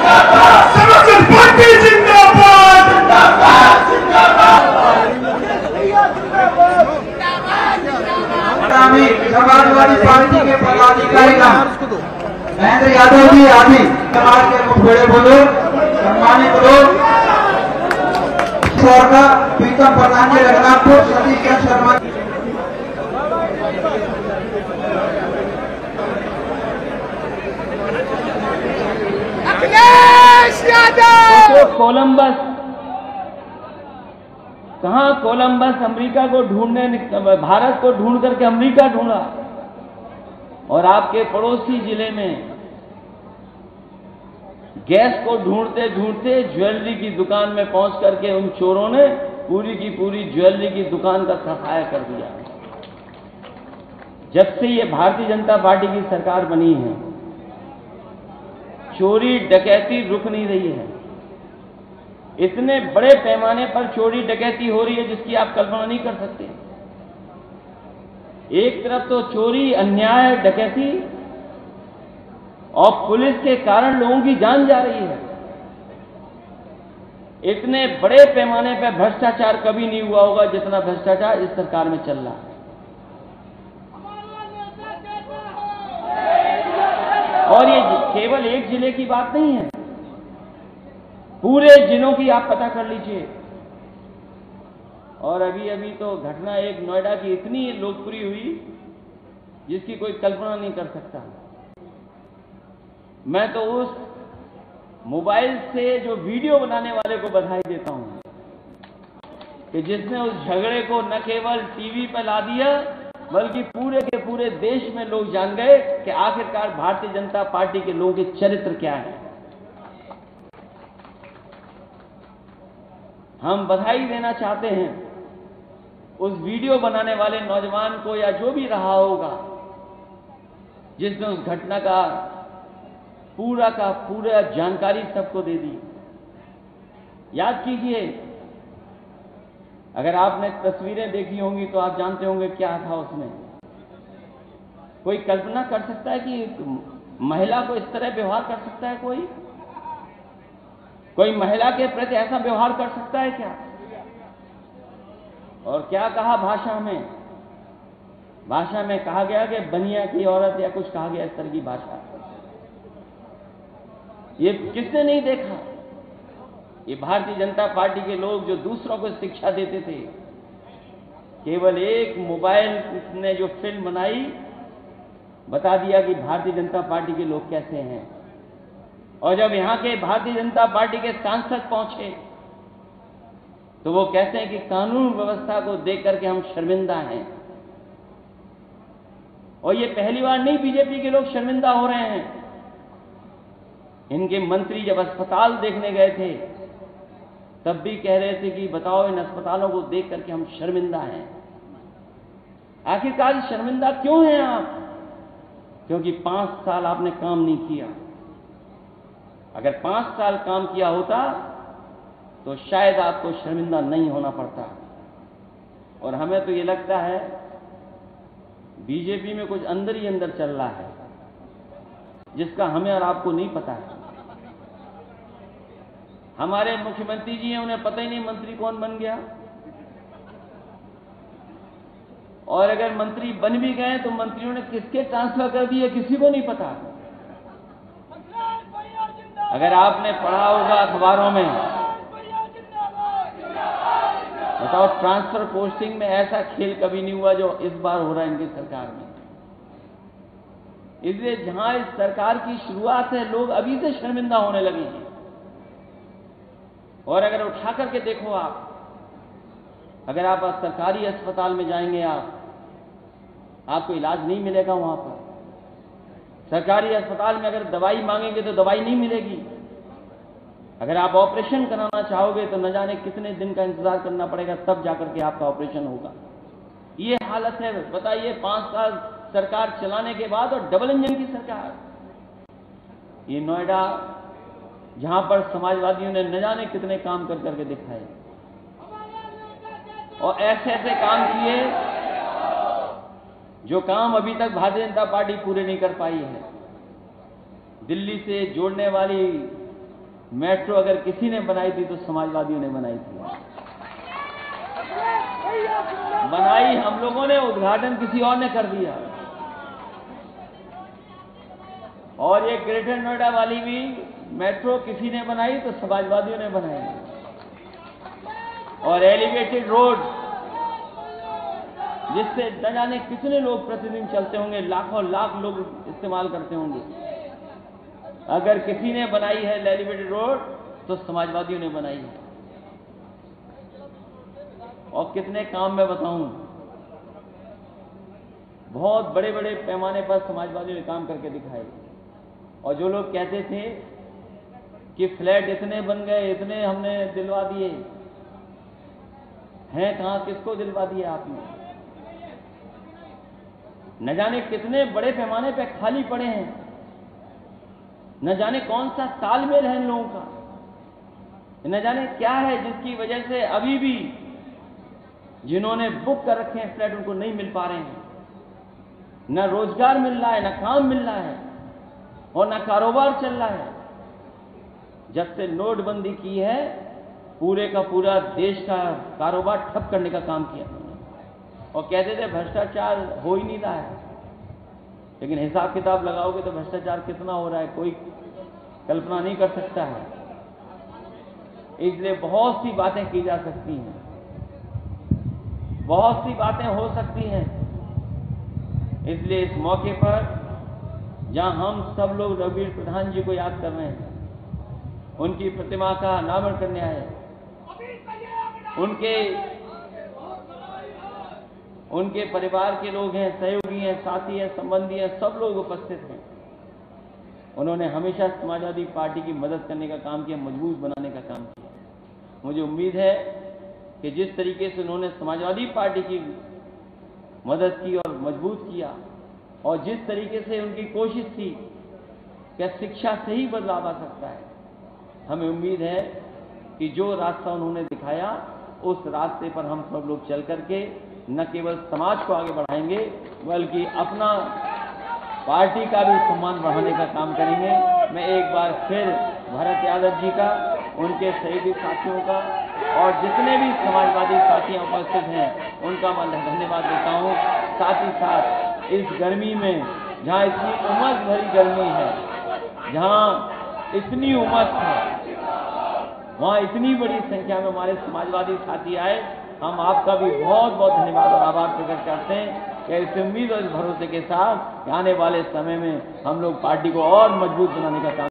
Samajwadi party जिंदाबाद। Samajwadi party के पदाधिकारी महेंद्र यादव जी आदि समाज के बड़े बुजुर्ग सम्मानित लोग का प्रीतम प्रधान जी रघुनाथपुर सतीश चंद्र शर्मा कोलंबस कहां कोलंबस अमेरिका को ढूंढने भारत को ढूंढ करके अमेरिका ढूंढा और आपके पड़ोसी जिले में गैस को ढूंढते ढूंढते ज्वेलरी की दुकान में पहुंच करके उन चोरों ने पूरी की पूरी ज्वेलरी की दुकान का सफाया कर दिया। जब से ये भारतीय जनता पार्टी की सरकार बनी है चोरी डकैती रुक नहीं रही है। इतने बड़े पैमाने पर चोरी डकैती हो रही है जिसकी आप कल्पना नहीं कर सकते। एक तरफ तो चोरी अन्याय डकैती और पुलिस के कारण लोगों की जान जा रही है। इतने बड़े पैमाने पर भ्रष्टाचार कभी नहीं हुआ होगा जितना भ्रष्टाचार इस सरकार में चल रहा है। और ये केवल एक जिले की बात नहीं है, पूरे जिलों की आप पता कर लीजिए। और अभी अभी तो घटना एक नोएडा की इतनी लोकप्रिय हुई जिसकी कोई कल्पना नहीं कर सकता। मैं तो उस मोबाइल से जो वीडियो बनाने वाले को बधाई देता हूं कि जिसने उस झगड़े को न केवल टीवी पर ला दिया बल्कि पूरे के पूरे देश में लोग जान गए कि आखिरकार भारतीय जनता पार्टी के लोगों के चरित्र क्या है। हम बधाई देना चाहते हैं उस वीडियो बनाने वाले नौजवान को या जो भी रहा होगा जिसने उस घटना का पूरा जानकारी सबको दे दी। याद कीजिए, अगर आपने तस्वीरें देखी होंगी तो आप जानते होंगे क्या था उसमें। कोई कल्पना कर सकता है कि महिला को इस तरह व्यवहार कर सकता है? कोई महिला के प्रति ऐसा व्यवहार कर सकता है क्या? और क्या कहा भाषा में कहा गया कि बनिया की औरत या कुछ कहा गया इस तरह की भाषा। ये किसने नहीं देखा? ये भारतीय जनता पार्टी के लोग जो दूसरों को शिक्षा देते थे। केवल एक मोबाइल ने जो फिल्म बनाई बता दिया कि भारतीय जनता पार्टी के लोग कैसे हैं। और जब यहां के भारतीय जनता पार्टी के सांसद पहुंचे तो वो कहते हैं कि कानून व्यवस्था को देख करके हम शर्मिंदा हैं। और ये पहली बार नहीं बीजेपी के लोग शर्मिंदा हो रहे हैं। इनके मंत्री जब अस्पताल देखने गए थे तब भी कह रहे थे कि बताओ इन अस्पतालों को देख करके हम शर्मिंदा हैं। आखिरकार शर्मिंदा क्यों हैं आप? क्योंकि 5 साल आपने काम नहीं किया। अगर 5 साल काम किया होता तो शायद आपको शर्मिंदा नहीं होना पड़ता। और हमें तो ये लगता है बीजेपी में कुछ अंदर ही अंदर चल रहा है जिसका हमें और आपको नहीं पता है। हमारे मुख्यमंत्री जी हैं, उन्हें पता ही नहीं मंत्री कौन बन गया। और अगर मंत्री बन भी गए तो मंत्रियों ने किसके ट्रांसफर कर दिए किसी को नहीं पता। अगर आपने पढ़ा होगा अखबारों में, बताओ ट्रांसफर पोस्टिंग में ऐसा खेल कभी नहीं हुआ जो इस बार हो रहा है इनकी सरकार में। इसलिए जहां इस सरकार की शुरुआत है लोग अभी से शर्मिंदा होने लगे हैं। और अगर उठा करके देखो आप, अगर आप सरकारी अस्पताल में जाएंगे आपको इलाज नहीं मिलेगा। वहां पर सरकारी अस्पताल में अगर दवाई मांगेंगे तो दवाई नहीं मिलेगी। अगर आप ऑपरेशन कराना चाहोगे तो न जाने कितने दिन का इंतजार करना पड़ेगा, तब जाकर के आपका ऑपरेशन होगा। ये हालत है। बताइए 5 साल सरकार चलाने के बाद और डबल इंजन की सरकार। ये नोएडा जहां पर समाजवादियों ने न जाने कितने काम कर करके दिखाए और ऐसे ऐसे काम किए जो काम अभी तक भारतीय जनता पार्टी पूरे नहीं कर पाई है। दिल्ली से जोड़ने वाली मेट्रो अगर किसी ने बनाई थी तो समाजवादियों ने बनाई थी। बनाई हम लोगों ने, उद्घाटन किसी और ने कर दिया। और ये ग्रेटर नोएडा वाली भी मेट्रो किसी ने बनाई तो समाजवादियों ने बनाई। और एलिवेटेड रोड, जिससे न जाने कितने लोग प्रतिदिन चलते होंगे, लाखों लाख लोग इस्तेमाल करते होंगे, अगर किसी ने बनाई है एलिवेटेड रोड तो समाजवादियों ने बनाई है। और कितने काम मैं बताऊं, बहुत बड़े बड़े पैमाने पर समाजवादियों ने काम करके दिखाए। और जो लोग कहते थे कि फ्लैट इतने बन गए, इतने हमने दिलवा दिए, हैं कहां, किसको दिलवा दिए आपने? न जाने कितने बड़े पैमाने पे खाली पड़े हैं, न जाने कौन सा तालमेल है इन लोगों का, न जाने क्या है जिसकी वजह से अभी भी जिन्होंने बुक कर रखे हैं फ्लैट उनको नहीं मिल पा रहे हैं। न रोजगार मिल रहा है, न काम मिल रहा है, और न कारोबार चल रहा है। जब से नोटबंदी की है, पूरे का पूरा देश का कारोबार ठप करने का काम किया उन्होंने। और कहते थे भ्रष्टाचार हो ही नहीं रहा है, लेकिन हिसाब किताब लगाओगे तो भ्रष्टाचार कितना हो रहा है कोई कल्पना नहीं कर सकता है। इसलिए बहुत सी बातें की जा सकती हैं, बहुत सी बातें हो सकती हैं। इसलिए इस मौके पर जहां हम सब लोग रघुवीर प्रधान जी को याद कर रहे हैं, उनकी प्रतिमा का अनावरण करने आए, उनके परिवार के लोग हैं, सहयोगी हैं, साथी हैं, संबंधी हैं, सब लोग उपस्थित हैं। उन्होंने हमेशा समाजवादी पार्टी की मदद करने का काम किया, मजबूत बनाने का काम किया। मुझे उम्मीद है कि जिस तरीके से उन्होंने समाजवादी पार्टी की मदद की और मजबूत किया, और जिस तरीके से उनकी कोशिश थी कि शिक्षा से ही बदलाव आ सकता है, हमें उम्मीद है कि जो रास्ता उन्होंने दिखाया उस रास्ते पर हम सब लोग चल करके न केवल समाज को आगे बढ़ाएंगे बल्कि अपना पार्टी का भी सम्मान बढ़ाने का काम करेंगे। मैं एक बार फिर भरत यादव जी का, उनके सहयोगी साथियों का और जितने भी समाजवादी साथियां उपस्थित हैं उनका मैं धन्यवाद देता हूं। साथ ही साथ इस गर्मी में, जहां इतनी उमस भरी गर्मी है, जहां इतनी उमस है, वहां इतनी बड़ी संख्या में हमारे समाजवादी साथी आए, हम आपका भी बहुत बहुत धन्यवाद और आभार प्रकट करते हैं कि इस उम्मीद और इस भरोसे के साथ आने वाले समय में हम लोग पार्टी को और मजबूत बनाने का काम